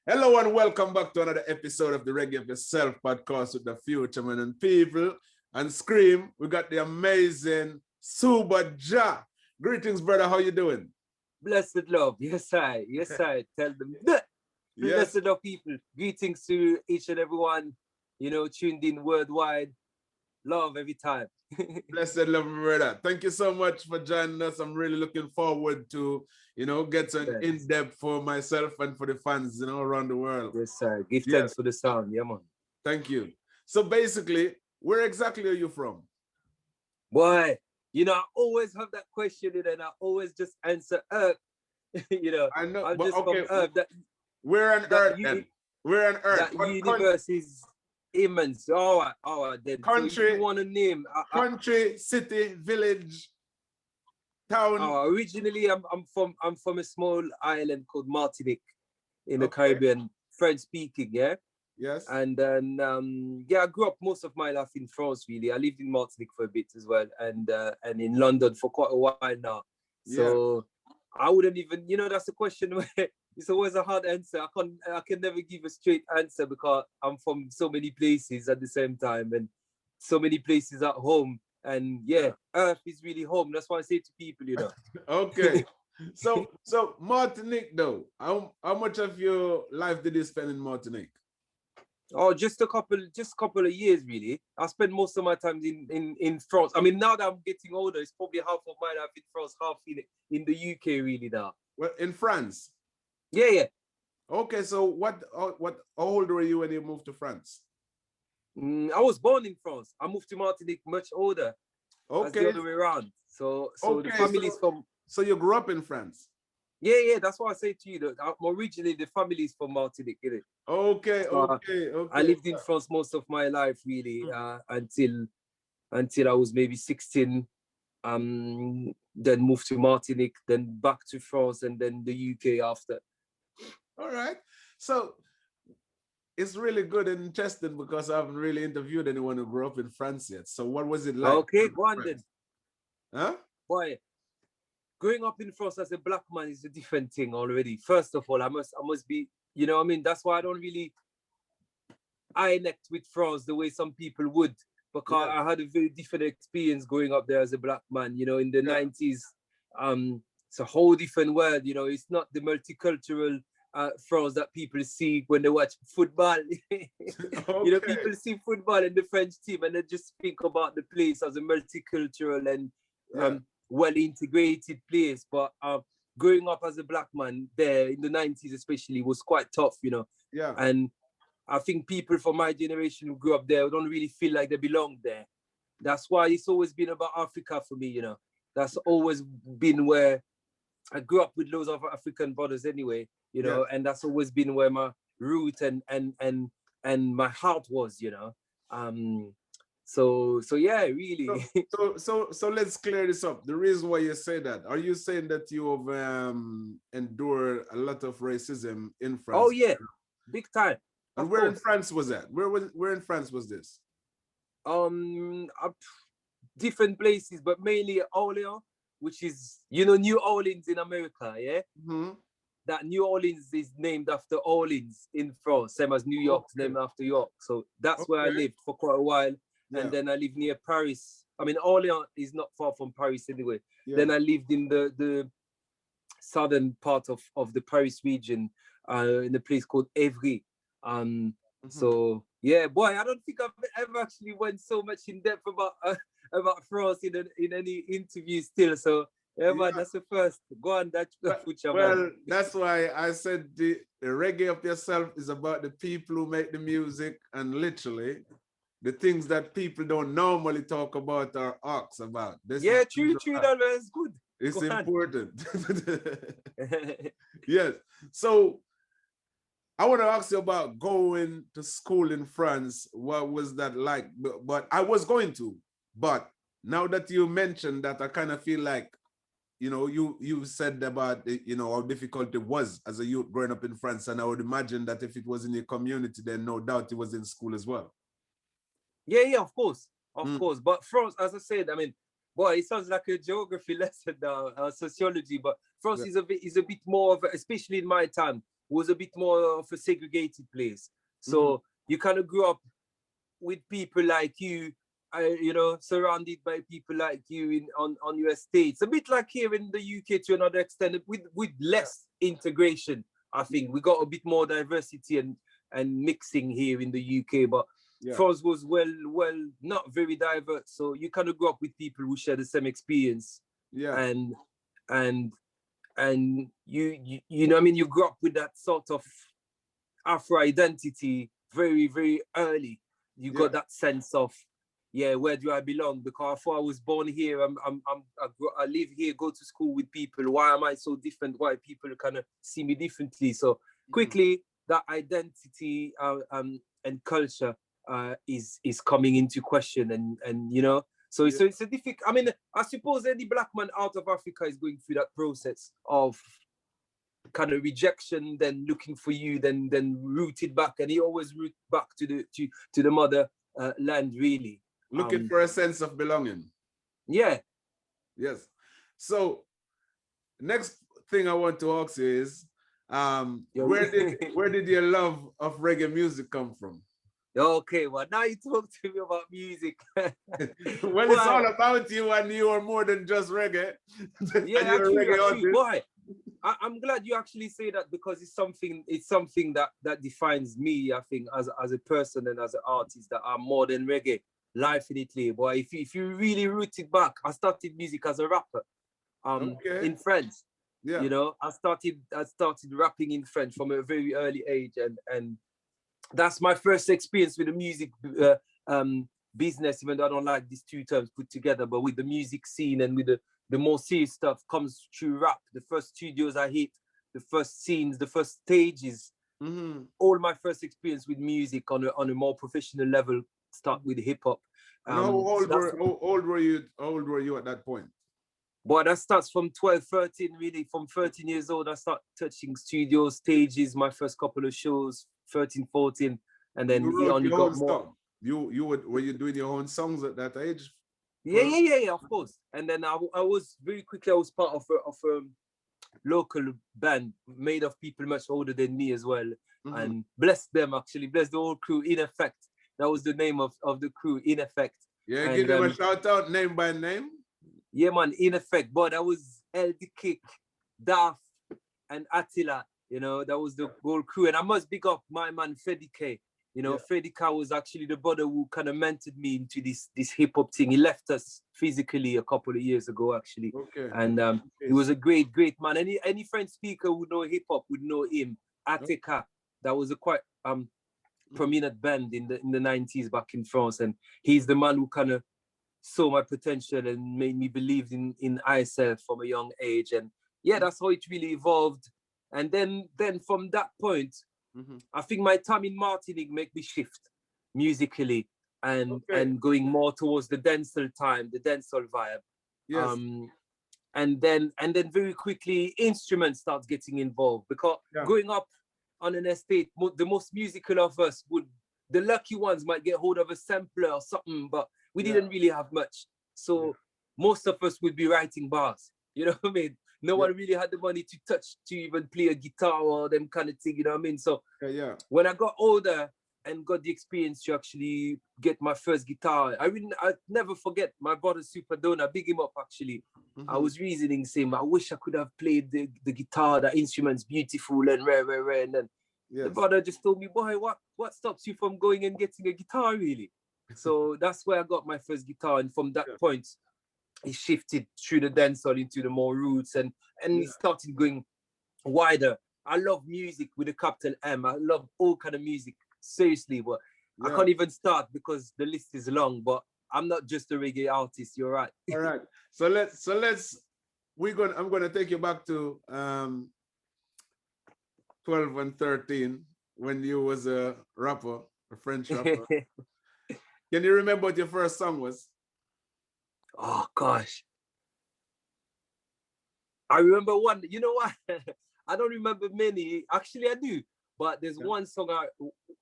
Hello and welcome back to another episode of the Reggae Up Yourself podcast with the Fuchaman and people. And Scream, we got the amazing Subajah. Greetings, brother. How you doing? Blessed love. Yes, I. Tell them. Yes. Blessed love, people. Greetings to each and everyone, tuned in worldwide. Love every time. Blessed love, brother. Thank you so much for joining us. I'm really looking forward to, get some in-depth for myself and for the fans, around the world. Yes, sir. Give thanks for the sound. Yeah, man. Thank you. So basically, where exactly are you from? Boy, I always have that question and I always just answer Earth. I know, I'm but just okay. from Earth. We're on Earth then. We're on Earth. That universe is immense. All right then. Country, so if you want to name country, city, village, town. Originally I'm from a small island called Martinique in the Caribbean, French speaking, yeah. Yes. And then I grew up most of my life in France. Really, I lived in Martinique for a bit as well, and in London for quite a while now. So I wouldn't even, that's a question where it's always a hard answer. I can never give a straight answer because I'm from so many places at the same time and so many places at home. And Earth is really home. That's why I say to people, Okay. So Martinique though, how much of your life did you spend in Martinique? Oh, just a couple of years really. I spent most of my time in France. I mean, now that I'm getting older, it's probably half of my life in France, half in the UK really now. Well, in France? Yeah. Okay, so how old were you when you moved to France? I was born in France. I moved to Martinique much older. Okay. That's the other way around. So the family's from... So you grew up in France? Yeah. That's why I say to you that originally the family's from Martinique, isn't it? Okay. I lived in France most of my life, really, until I was maybe 16. Then moved to Martinique, then back to France, and then the UK after. All right. So it's really good and interesting because I haven't really interviewed anyone who grew up in France yet. So what was it like? Okay, go on then. Huh? Boy, growing up in France as a black man is a different thing already. First of all, I must be, that's why I don't really connect with France the way some people would, because I had a very different experience growing up there as a black man, in the 90s. It's a whole different world, it's not the multicultural France that people see when they watch football. People see football in the French team and they just think about the place as a multicultural and well-integrated place. But growing up as a black man there in the 90s especially was quite tough, Yeah. And I think people from my generation who grew up there don't really feel like they belong there. That's why it's always been about Africa for me, That's always been where I grew up with loads of African brothers anyway, and that's always been where my root and my heart was, So yeah, really. So let's clear this up. The reason why you say that, are you saying that you have endured a lot of racism in France? Oh yeah, big time. And where in France was that? Where in France was this? Different places, but mainly Orleans, which is New Orleans in America, yeah. Mm-hmm. That New Orleans is named after Orleans in France, same as New York's named after York. So that's where I lived for quite a while. And then I lived near Paris. I mean, Orleans is not far from Paris anyway. Then I lived in the southern part of the Paris region, in a place called Évry. So yeah, boy, I don't think I've ever actually went so much in depth about France in any interview still. So man, that's the first. Go on, that's Fuchaman. Well, that's why I said the Reggae Up Yourself is about the people who make the music, and literally the things that people don't normally talk about or ask about. True, that is good. It's important. Yes. So I want to ask you about going to school in France. What was that like? But I was going to, but now that you mentioned that, I kind of feel like, you said about, how difficult it was as a youth growing up in France. And I would imagine that if it was in your community, then no doubt it was in school as well. Yeah, of course. But France, as I said, I mean, boy, it sounds like a geography lesson now, sociology, but France is a bit more of, especially in my time, was a bit more of a segregated place. So you kind of grew up with people like you, you know, surrounded by people like you on your estates. A bit like here in the UK to another extent, with less integration. I think we got a bit more diversity and mixing here in the UK, but France was well not very diverse. So you kind of grew up with people who share the same experience. And you know what I mean, you grew up with that sort of Afro identity very, very early. You got that sense of, where do I belong? Because I thought I was born here. I live here, go to school with people. Why am I so different? Why people kind of see me differently? So quickly, that identity and culture is coming into question, and you know, so it's a difficult. I mean, I suppose any black man out of Africa is going through that process of kind of rejection, then looking for you, then rooted back, and he always root back to the mother land, really. Looking for a sense of belonging. Yeah. Yes. So next thing I want to ask you is, where did your love of reggae music come from? Okay, well, now you talk to me about music. Well, it's all about you, and you are more than just reggae. Yeah, true. Boy, I'm glad you actually say that, because it's something that defines me, I think, as a person and as an artist, that I'm more than reggae. Definitely, boy. If you really root it back, I started music as a rapper, in French. Yeah. You know, I started rapping in French from a very early age, and that's my first experience with the music business, even though I don't like these two terms put together, but with the music scene and with the more serious stuff comes through rap. The first studios I hit, the first scenes, the first stages, all my first experience with music on a more professional level start with hip hop. How old were you at that point? Boy, that starts from 12, 13, really. From 13 years old, I start touching studios, stages, my first couple of shows, 13, 14, and then you he only got more. Song. Were you doing your own songs at that age? Yeah, of course. And then I was very quickly, I was part of a local band made of people much older than me as well. And bless them, actually, bless the whole crew, In Effect. That was the name of the crew, In Effect. Yeah, and, give them a shout out, name by name. Yeah, man, In Effect. But that was LD Kick, Daft, and Attila. You know, that was the whole crew. And I must big up my man, Freddy K. You know, Freddy K was actually the brother who kind of mentored me into this hip hop thing. He left us physically a couple of years ago, actually. Okay. And he was a great man. Any French speaker who know hip hop would know him. Attica, that was a quite prominent band in the 90s back in France, and he's the man who kind of saw my potential and made me believe in myself from a young age. And that's how it really evolved. And then from that point, I think my time in Martinique made me shift musically and going more towards the dancehall time, the dancehall vibe. Yes. And then very quickly instruments start getting involved, because growing up on an estate, the most musical of us the lucky ones might get hold of a sampler or something, but we didn't really have much. So most of us would be writing bars, you know what I mean? No one really had the money to even play a guitar or them kind of thing, you know what I mean? So when I got older and got the experience to actually get my first guitar, I never forget my brother Super Dona, big him up actually. I was reasoning, saying, I wish I could have played the guitar, the instrument's beautiful and rare. And then the brother just told me, boy, what stops you from going and getting a guitar, really? So that's where I got my first guitar. And from that point, it shifted through the dancehall into the more roots, and it started going wider. I love music with a capital M. I love all kind of music, seriously, but I can't even start because the list is long. But I'm not just a reggae artist. You're right. All right. So I'm gonna take you back to 12 and 13 when you was a rapper, a French rapper. Can you remember what your first song was? Oh gosh, I remember one. You know what? I don't remember many. Actually, I do. But there's one song.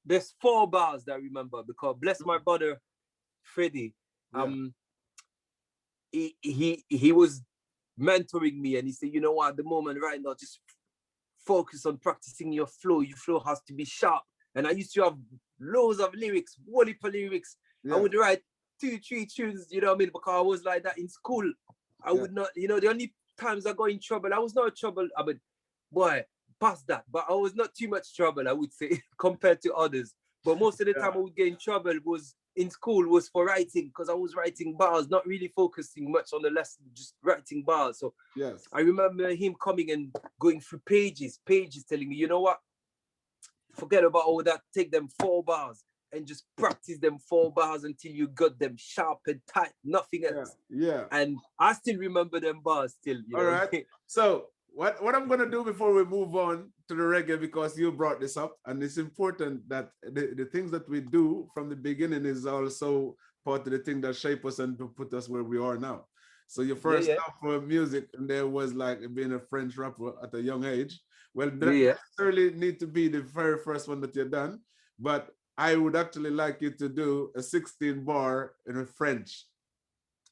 There's 4 bars that I remember, because bless my brother, Freddie. He was mentoring me, and he said, you know what? At the moment, right now, just focus on practicing your flow. Your flow has to be sharp. And I used to have loads of lyrics, whole heap of lyrics. I would write 2-3 tunes, you know what I mean? Because I was like that in school. I would not, you know, the only times I got in trouble, I was not in trouble, I mean, boy, past that. But I was not too much trouble, I would say, compared to others. But most of the time I would get in trouble was in school was for writing, because I was writing bars, not really focusing much on the lesson, just writing bars. So I remember him coming and going through pages, telling me, you know what? Forget about all that. Take them 4 bars and just practice them 4 bars until you got them sharp and tight, nothing else. And I still remember them bars still. You know? Right. So what I'm going to do before we move on to the reggae, because you brought this up, and it's important that the things that we do from the beginning is also part of the thing that shape us and to put us where we are now. So your first love for music, and there was like being a French rapper at a young age. Well, that necessarily need to be the very first one that you've done, but I would actually like you to do a 16 bar in French.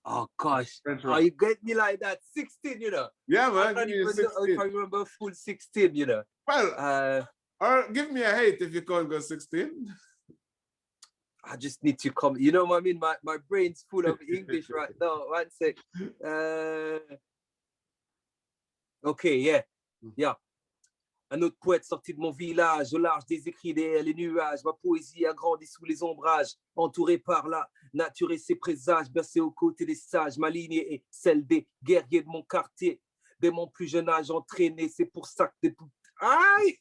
Oh gosh, you get me like that? 16, you know? Yeah, man. I don't even know if I remember full 16, you know? Well, or give me a hate if you can't go 16. I just need to come. You know what I mean? My brain's full of English right now. One sec. Okay, yeah. Un autre poète sorti de mon village, au large des écrits derrière les nuages. Ma poésie a grandi sous les ombrages, entourée par la nature et ses présages, bercée aux côtés des sages. Ma lignée est celle des guerriers de mon quartier, dès mon plus jeune âge entraîné. C'est pour ça que des Aye.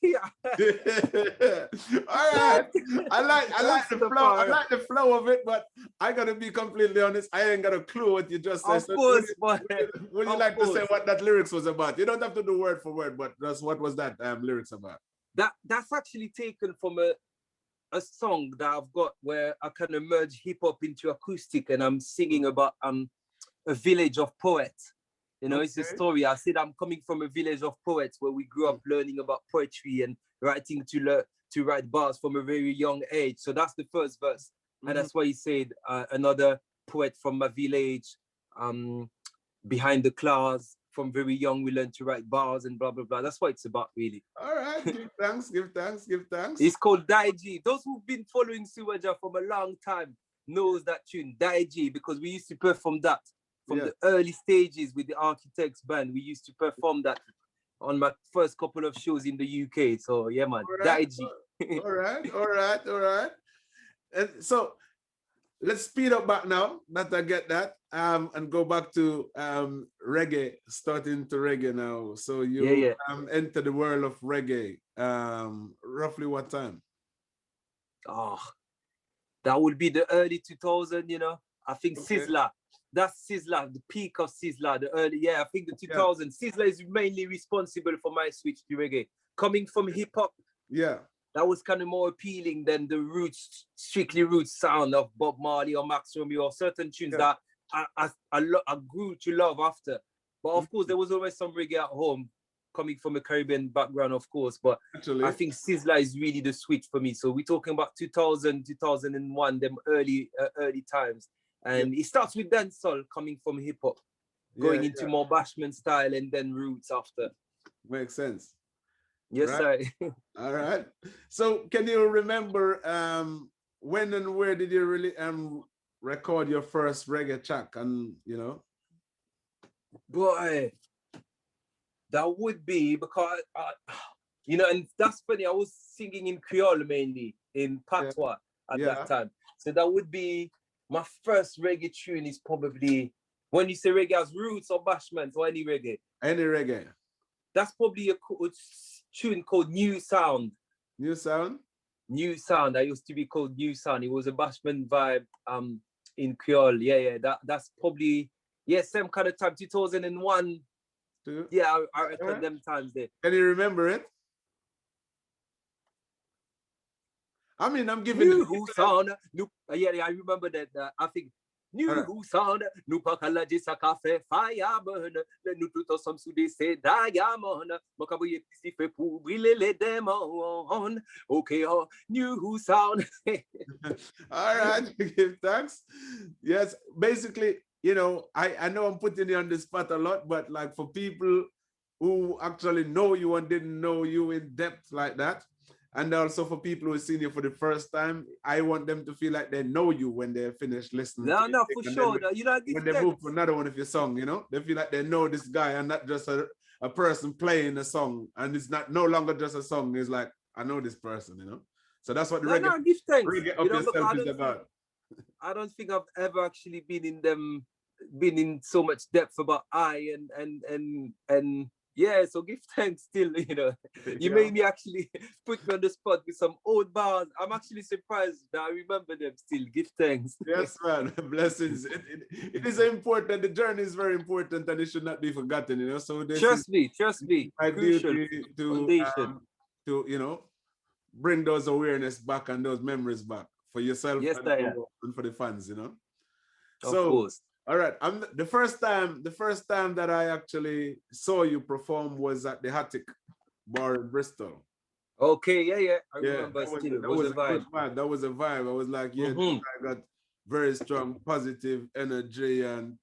All right. I like the flow. I like the flow of it, but I gotta be completely honest. I ain't got a clue what you just said. Of course, would you like to say what that lyrics was about? You don't have to do word for word, but that's what was that lyrics about? That's actually taken from a song that I've got where I kind of merge hip hop into acoustic, and I'm singing about a village of poets. You know, it's a story. I said I'm coming from a village of poets where we grew up learning about poetry and writing to write bars from a very young age. So that's the first verse. And that's why he said another poet from my village, behind the class, from very young we learned to write bars and blah, blah, blah. That's what it's about, really. All right, give thanks. It's called Daiji. Those who've been following Subajah from a long time knows that tune, Daiji, because we used to perform that. From the early stages with the Architects band, we used to perform that on my first couple of shows in the UK. So yeah, man, Daiji. All right. And so let's speed up back now that I get that, and go back to reggae, starting to reggae now. So you enter the world of reggae, roughly what time? Oh, that would be the early 2000, you know. I think Sizzla. That's Sizzla, the peak of Sizzla, the early, I think the 2000s. Sizzla is mainly responsible for my switch to reggae. Coming from hip hop, that was kind of more appealing than the roots, strictly roots sound of Bob Marley or Max Romeo, or certain tunes that I grew to love after. But of course, there was always some reggae at home, coming from a Caribbean background, of course. But I think Sizzla is really the switch for me. So we're talking about 2000, 2001, them early times. And it starts with dancehall, coming from hip hop, going into more bashment style, and then roots after. Makes sense. Yes, right? sir. All right. So can you remember when and where did you really record your first reggae track? And you know, boy, that would be because you know, and that's funny. I was singing in Creole mainly, in Patois at that time. So that would be. My first reggae tune is probably, when you say reggae as roots or bashments or any reggae. Any reggae. That's probably a tune called New Sound. New Sound? New Sound. That used to be called New Sound. It was a bashment vibe in Creole. That's probably, same kind of time, 2001. Yeah, I reckon them times there. Can you remember it? I mean, I'm giving New sound. I remember that. I think new sound. Nous pas calager ça café fire burn. Nous tout ensemble sous des diamond. Mon cabouille petit fait pour brûler les démons. Okay, new sound. All right, give thanks. Yes, basically, you know, I know I'm putting you on the spot a lot, but like for people who actually know you and didn't know you in depth like that. And also for people who have seen you for the first time, I want them to feel like they know you when they finish listening to No, you. no, for And sure. then You know, I give when they move thanks. for another one of your song, you know, they feel like they know this guy and not just a person playing a song. And it's not no longer just a song. It's like, I know this person, you know. So that's what the No, no, I give thanks. reggae You up know, because yourself is about. I don't think I've ever actually been in so much depth about and yeah, so give thanks still, you know. You Yeah. made me actually put me on the spot with some old bars. I'm actually surprised that I remember them still. Give thanks. Yes, man. Blessings. It is important. The journey is very important and it should not be forgotten, you know. So this is Trust me. my Crucial duty foundation. to you know bring those awareness back and those memories back for yourself Yes, I am. and for the fans, you know. Of So course. all right, I'm the first time that I actually saw you perform was at the Hattic bar in Bristol. Okay, yeah. I Yeah, remember still. It that was was a a good vibe. vibe. That was a vibe. I was like, yeah, this Mm-hmm. guy got very strong, positive energy and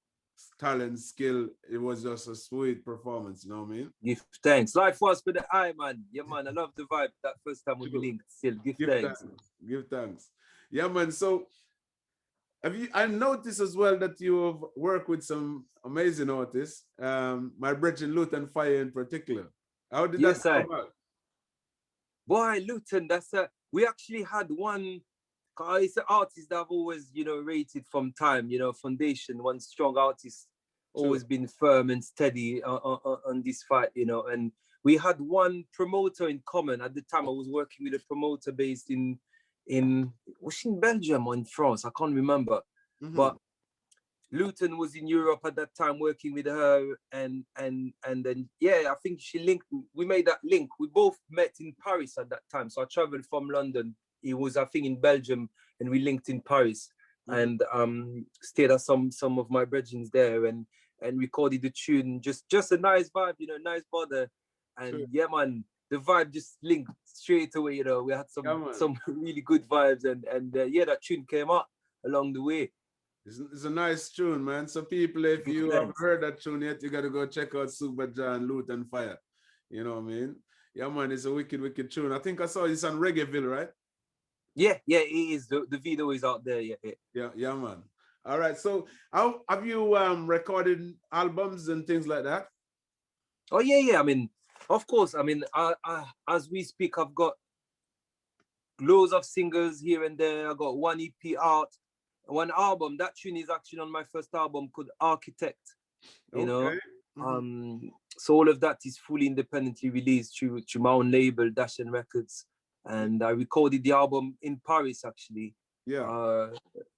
talent, skill. It was just a sweet performance. You know what I mean? Give thanks. Life was for the eye, man. Yeah, man. I love the vibe. That first time we True. linked. Still, give Give thanks. thanks. Give thanks. Yeah, man. So have you? I noticed as well that you have worked with some amazing artists. My brethren Luton Fire in particular. How did that Yes, come I. about? Boy, Luton, that's a. We actually had one. It's an artist that I've always, you know, rated from time. You know, foundation, one strong artist, True. always been firm and steady on this fight. You know, and we had one promoter in common at the time. I was working with a promoter based in was in Belgium or in France. I can't remember, Mm-hmm. but Luton was in Europe at that time working with her, and then yeah, I think she linked. We made that link. We both met in Paris at that time. So I traveled from London. He was, I think, in Belgium, and we linked in Paris, Mm-hmm. and stayed at some of my brethrens there, and recorded the tune. Just a nice vibe, you know, nice bother, and True. yeah, man, the vibe just linked straight away. You know, we had Yeah, some man. some really good vibes, and yeah, that tune came out along the way. It's a nice tune, man. So people, if Good you haven't thanks. heard that tune yet, you gotta go check out Subajah and Loot and Fire. You know what I mean? Yeah, man, it's a wicked, wicked tune. I think I saw this on Reggaeville, right? Yeah, it is. The video is out there. Yeah. Yeah, man. All right. So how have you recorded albums and things like that? Oh yeah. I mean, of course. I mean, as we speak, I've got loads of singles here and there. I got one EP out, one album. That tune is actually on my first album called Architect. You know, Okay. Mhm. so all of that is fully independently released through my own label, Dashen Records, and I recorded the album in Paris actually. Yeah. Uh,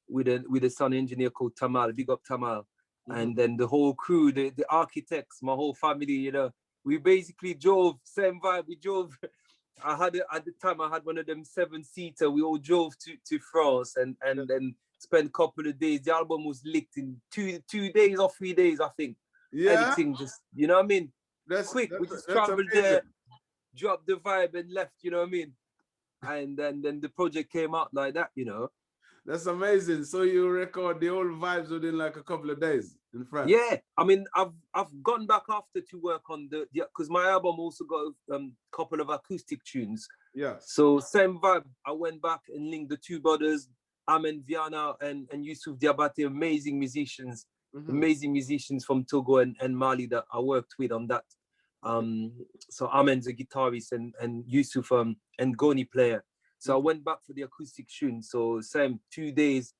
with a sound engineer called Tamal, big up Tamal. Mhm. And then the whole crew, the architects, my whole family, you know, we basically drove, same vibe, we drove. At the time I had one of them 7-seater. We all drove to France Yeah. and then spent a couple of days. The album was licked in 2 days or 3 days, I think. Yeah. Editing just, you know what I mean? That's Quick. We that's just that's traveled amazing. there, dropped the vibe and left, you know what I mean? And then the project came out like that, you know. That's amazing. So you record the old vibes within like a couple of days in France. Yeah, I mean, I've gone back after to work on the because my album also got a couple of acoustic tunes. Yes. So same vibe. I went back and linked the two brothers, Amen Viana and Yusuf Diabate, Mhm. amazing musicians from Togo and Mali that I worked with on that. So Amen's a guitarist and Yusuf and Goni player. So I Mhm. went back for the acoustic tune. So same 2 days,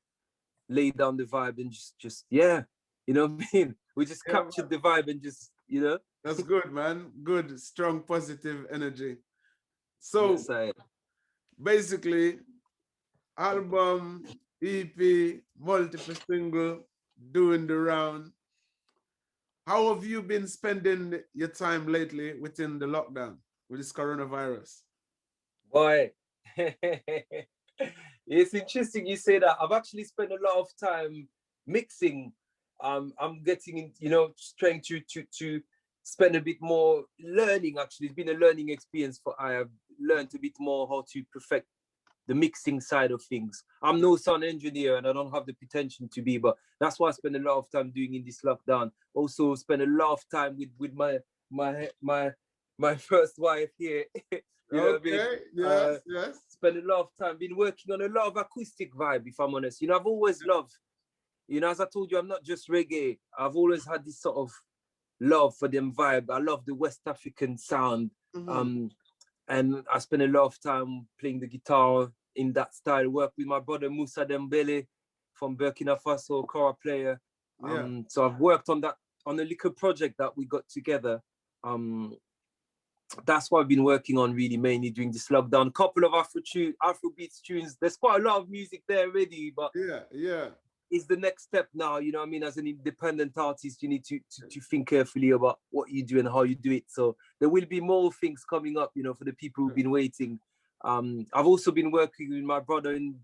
lay down the vibe and just yeah, you know what I mean? We just Yeah, captured the vibe and just, you know. that's good, man. Good, strong, positive energy. So Yes, I. basically, album, EP, multiple single, doing the round. How have you been spending your time lately within the lockdown with this coronavirus? Boy. It's interesting you say that. I've actually spent a lot of time mixing. I'm getting in, you know, trying to spend a bit more learning. Actually, it's been a learning experience for I have learned a bit more how to perfect the mixing side of things. I'm no sound engineer and I don't have the pretension to be, but that's what I spend a lot of time doing in this lockdown. Also spend a lot of time with my first wife here. You know what I mean? Okay. Yes. Yes. Spend a lot of time, been working on a lot of acoustic vibe, if I'm honest. You know, I've always loved, you know, as I told you, I'm not just reggae. I've always had this sort of love for them vibe. I love the West African sound. And I spend a lot of time playing the guitar in that style. Work with my brother Musa Dembele from Burkina Faso, kora player. So I've worked on that, on a little project that we got together. That's what I've been working on really mainly during this lockdown. A couple of Afrobeats tunes. There's quite a lot of music there already, but it's the next step now. You know what I mean? As an independent artist, you need to think carefully about what you do and how you do it. So there will be more things coming up, you know, for the people who've been waiting. I've also been working with my brother in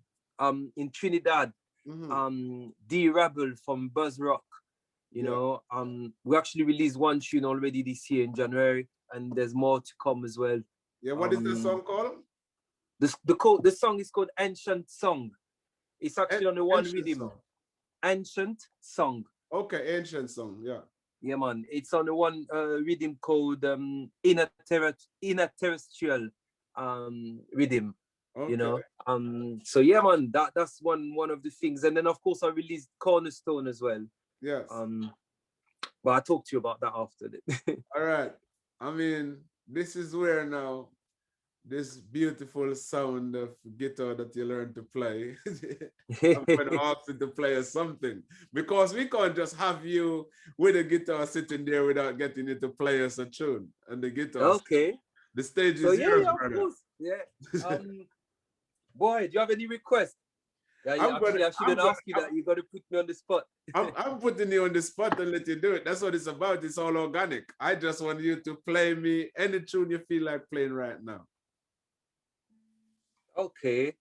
Trinidad, D Rebel from Buzz Rock. You know, we actually released one tune already this year in January, and there's more to come as well. Yeah, what is the song called? The song is called Ancient Song. It's actually on the one rhythm. Ancient Song. Okay, Ancient Song, yeah. Yeah, man. It's on the one rhythm called Inner Terrestrial rhythm. Okay. You know. So yeah, man, that's one of the things. And then of course I released Cornerstone as well. Yes. But I'll talk to you about that after. All right. I mean, this is where now this beautiful sound of guitar that you learn to play. I'm going to ask you to play us something, because we can't just have you with a guitar sitting there without getting you to play us a tune and the guitar. Okay. The stage is yours, yeah, brother. of course. Yeah. Boy, do you have any requests? Yeah, I shouldn't ask you that. You got to put me on the spot. I'm putting you on the spot and let you do it. That's what it's about. It's all organic. I just want you to play me any tune you feel like playing right now. Okay.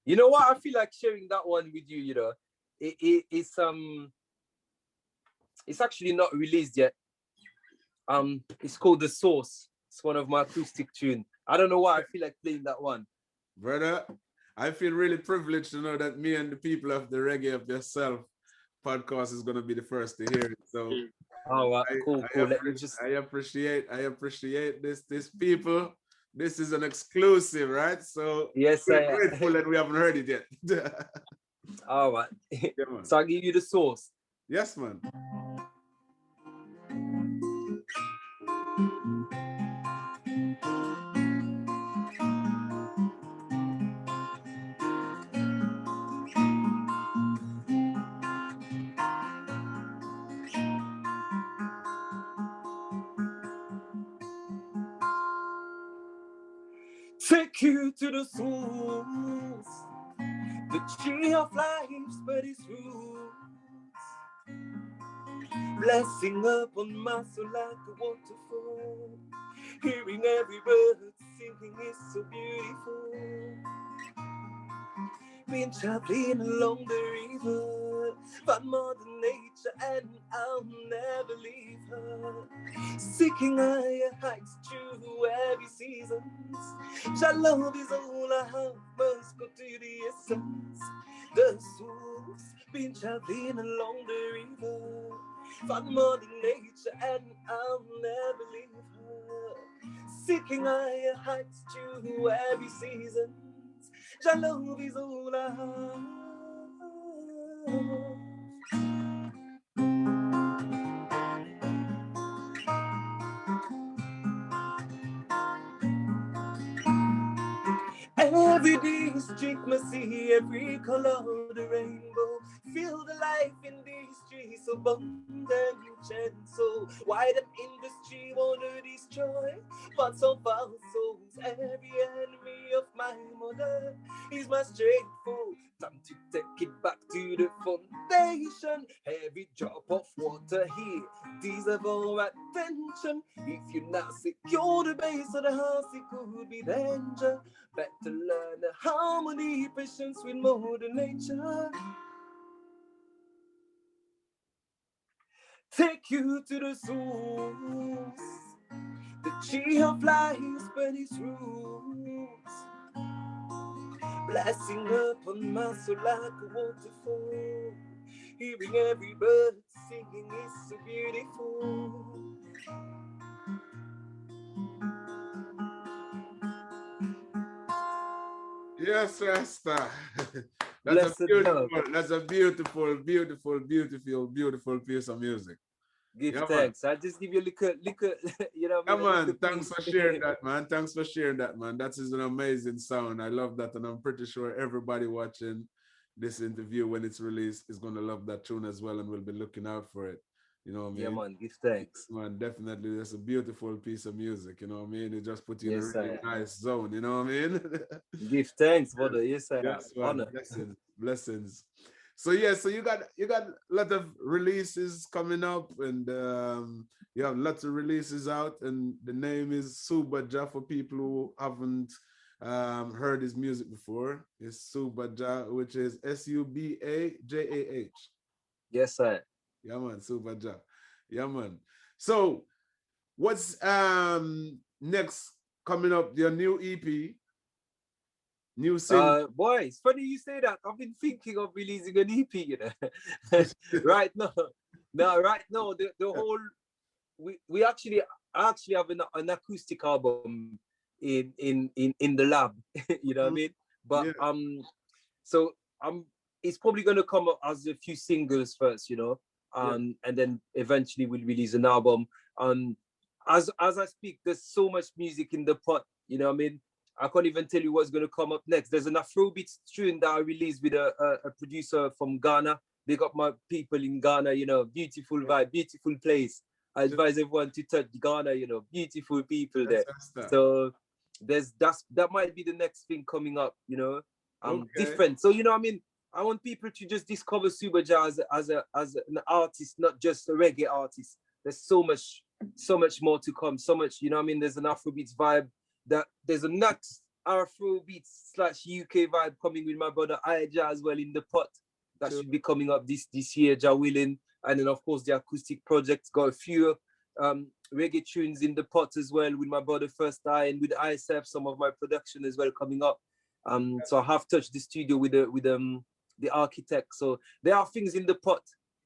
You know what? I feel like sharing that one with you, you know. It's actually not released yet. It's called The Source. It's one of my acoustic tunes. I don't know why I feel like playing that one. Brother, I feel really privileged to know that me and the people of the Reggae Up Yourself podcast is going to be the first to hear it. So cool. I appreciate this people. This is an exclusive, right? So yes, we're grateful that we haven't heard it yet. All right. Yeah, so I'll give you The Source. Yes, man. Take you to the source, the tree of life, but its roots. Blessing up on my soul like a waterfall. Hearing every bird singing is so beautiful. Been traveling along the river, found Mother Nature and I'll never leave her. Seeking higher heights through every season. Your love is all I have, must go to the essence. The source, been traveling along the river, found Mother Nature and I'll never leave her. Seeking higher heights through every season. Your love is all I have. Every district must see every color of the rainbow. Feel the life in these trees so abundant and so wide an industry wanna destroy parts of our souls. Every enemy of my mother is my straight foe. Time to take it back to the foundation. Every drop of water here deserves our attention. If you not secure the base of the house, it could be danger. Better learn the harmony, patience with Mother Nature. Take you to the source, the tree of life spread its roots. Blessing upon my soul like a waterfall. Hearing every bird singing is so beautiful. Yes, Rasta. Blessed love. That's a beautiful, beautiful, beautiful, beautiful piece of music. Give Yeah, man. thanks. I just give you a little, you know Yeah, what I mean, a little man. Thanks piece. for sharing that, man. Thanks for sharing that, man. That is an amazing sound. I love that. And I'm pretty sure everybody watching this interview when it's released is going to love that tune as well and will be looking out for it. You know what I Yeah, mean? man. Give thanks. Man, definitely. That's a beautiful piece of music. You know what I mean? It just puts you in a Yes, really I nice zone. You know what I mean? give thanks, brother. Yes, I have. Yes, man. Honor. Blessings, blessings. So yeah, so you got a lot of releases coming up, and you have lots of releases out, and the name is Subajah for people who haven't heard his music before. It's Subajah, which is Subajah. Yes, I. Yeah, man, Subajah. Yeah, man. So what's next coming up? Your new EP, new single. Boy, it's funny you say that. I've been thinking of releasing an EP, you know. Right now. No, right now, the whole we actually have an acoustic album in the lab, you know what I mean? But Yeah. so it's probably gonna come up as a few singles first, you know, Yeah. and then eventually we'll release an album. As I speak, there's so much music in the pot, you know what I mean? I can't even tell you what's gonna come up next. There's an Afrobeat tune that I released with a producer from Ghana. They got my people in Ghana, you know, beautiful vibe, beautiful place. I advise everyone to touch Ghana, you know, beautiful people there. So that might be the next thing coming up, you know. Okay. Different. So you know what I mean? I want people to just discover Subajah as an artist, not just a reggae artist. There's so much more to come. So much, you know what I mean? There's an Afrobeats vibe, that there's a next Afrobeats / UK vibe coming with my brother Ija as well in the pot. That should be coming up this year, Jah willing. And then of course the acoustic projects got a few reggae tunes in the pot as well with my brother First Eye, and with ISF, some of my production as well coming up. So I have touched the studio with the architect. So there are things in the pot.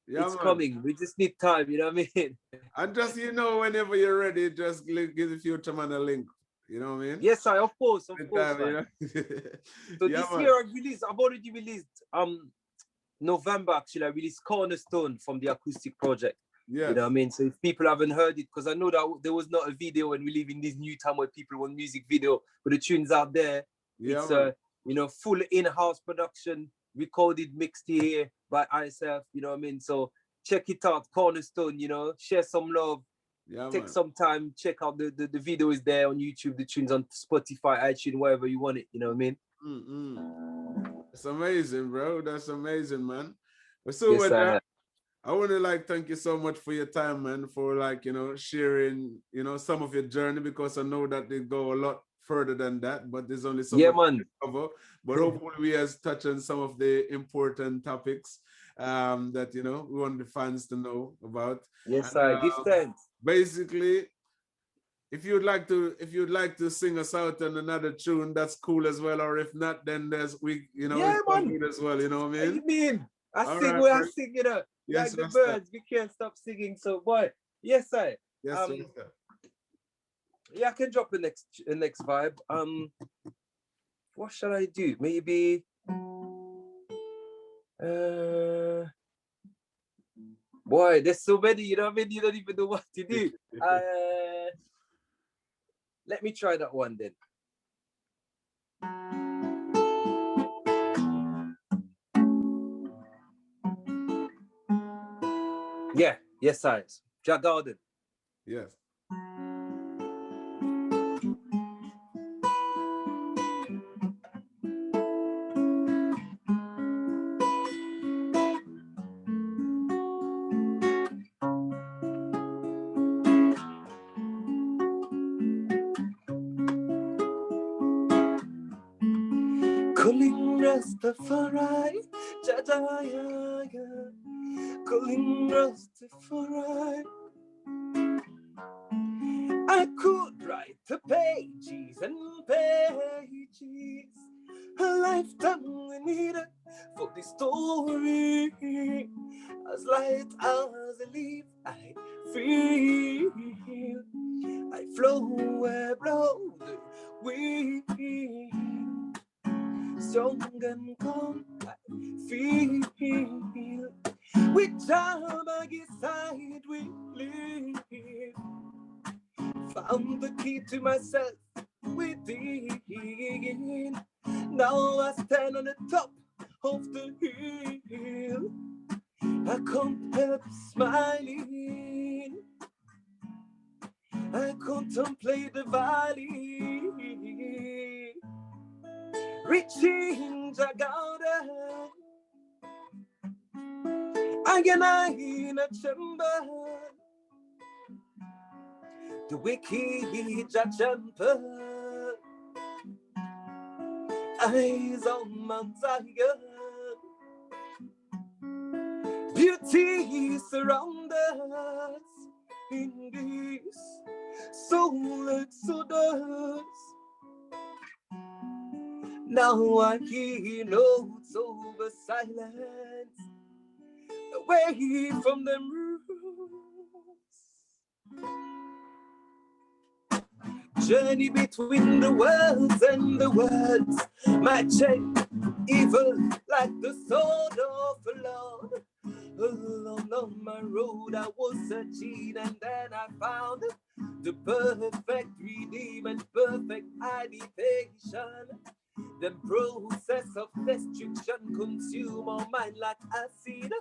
Yeah, it's coming. We just need time, you know what I mean? And just, you know, whenever you're ready, just give the Fuchaman a link. You know what I mean? Yes, of course, man. So yeah, this year I've already released November actually, I released Cornerstone from the acoustic project. Yes. You know what I mean? So if people haven't heard it, because I know that there was not a video, and we live in this new time where people want music video, but the tunes out there, yeah, it's you know, full in-house production, recorded, mixed here by ISF, you know what I mean? So check it out, Cornerstone, you know, share some love. Yeah, take some time, check out the video is there on YouTube, the tunes on Spotify, iTunes, wherever you want it, you know what I mean? That's amazing, bro. That's amazing, man. So yes, I want to thank you so much for your time, man, for you know, sharing, you know, some of your journey, because I know that they go a lot further than that, but there's only so much to cover. But hopefully we has touched on some of the important topics that, you know, we want the fans to know about. Yes, I give thanks. Basically, if you'd like to sing us out on another tune, that's cool as well. Or if not, then you know, yeah, it's good as well. You know what I mean? What you mean? I sing, you know, yes, like the birds. We can't stop singing. So, boy, yes, I. Yes, yeah, I can drop the next vibe. What shall I do? Maybe. Boy, there's so many. You know what I mean? You don't even know what to do. Let me try that one then. Yeah, yes, I. Jack Garden. Yes. Calling Rastafari, Jadaya, calling Rastafari. I could write the pages and pages, a lifetime we needed for the story. As light as a leaf, I feel, I flow where blow the wind. strong and calm, I feel. With time by his side we live. Found the key to myself within. Now I stand on the top of the hill. I can't help smiling. I contemplate the valley, reaching the garden. I in a chamber. The wicked jumper, eyes on Mount Zion. Beauty surrounds us in this soul exodus. Now I hear notes over silence, away from them roots. Journey between the worlds and the words might change evil like the sword of the Lord. Along on my road I was searching, and then I found the perfect redeem and perfect habitation. The process of destruction consume our mind like acid,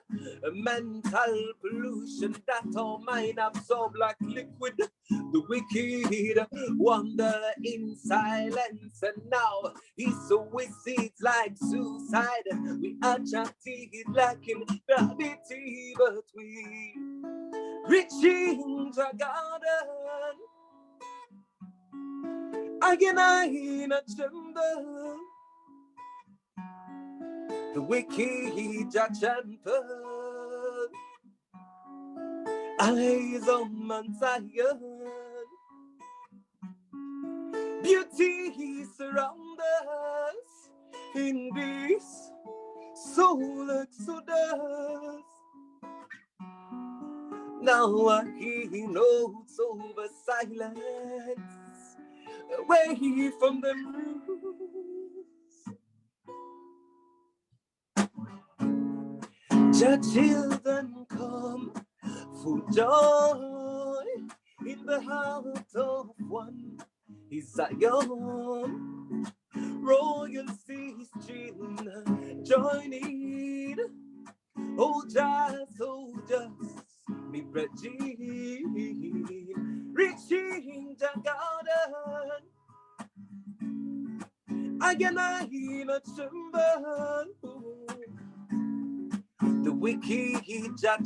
a mental pollution that our mind absorb like liquid. The wicked wander in silence, and now he suicides like suicide. We are chatting like in gravity, but we reaching the garden. Again, I in a chamber. The wicked chamber. Eyes on Mount Zion. Beauty surrounds us in this soul exodus. Now I hear notes over silence, away from the roots. Your children come for joy in the heart of one is Zion. Royalty is children joining. Oh, just me Regine, reaching the garden. Again, I in a chamber. The wicked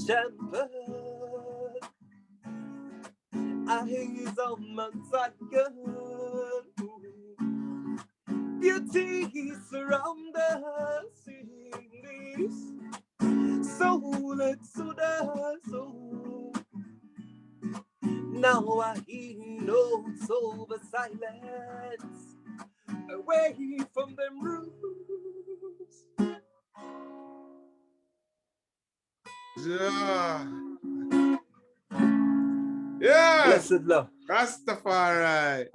chamber. Eyes on Mount Zion. Beauty surrounds us in this soul exodus. Now I hear notes over silence, away from them roots. Yeah. Yeah. Blessed love. Rastafari.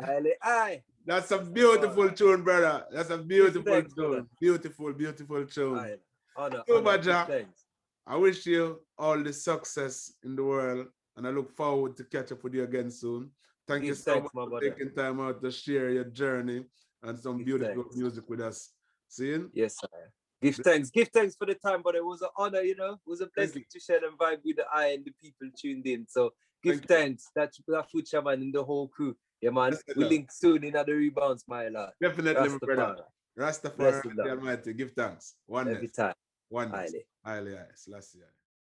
Aye. That's a beautiful tune, brother. That's a beautiful Thanks, tune. brother. Beautiful tune. Aye. Honor, Subajah, thanks. I wish you all the success in the world, and I look forward to catch up with you again soon. Thank you so much for taking time out to share your journey and some beautiful music with us. See you? Yes, sir. Give thanks for the time, but it was an honor, you know. It was a blessing to share the vibe with the eye and the people tuned in. So give thanks. That's Fuchaman and the whole crew. Yeah, man. We link soon in other rebounds, my lord. Definitely, my brother. Rastafari, the Almighty. Give thanks. Oneness. Every time. Oneness. Highly. Selassie.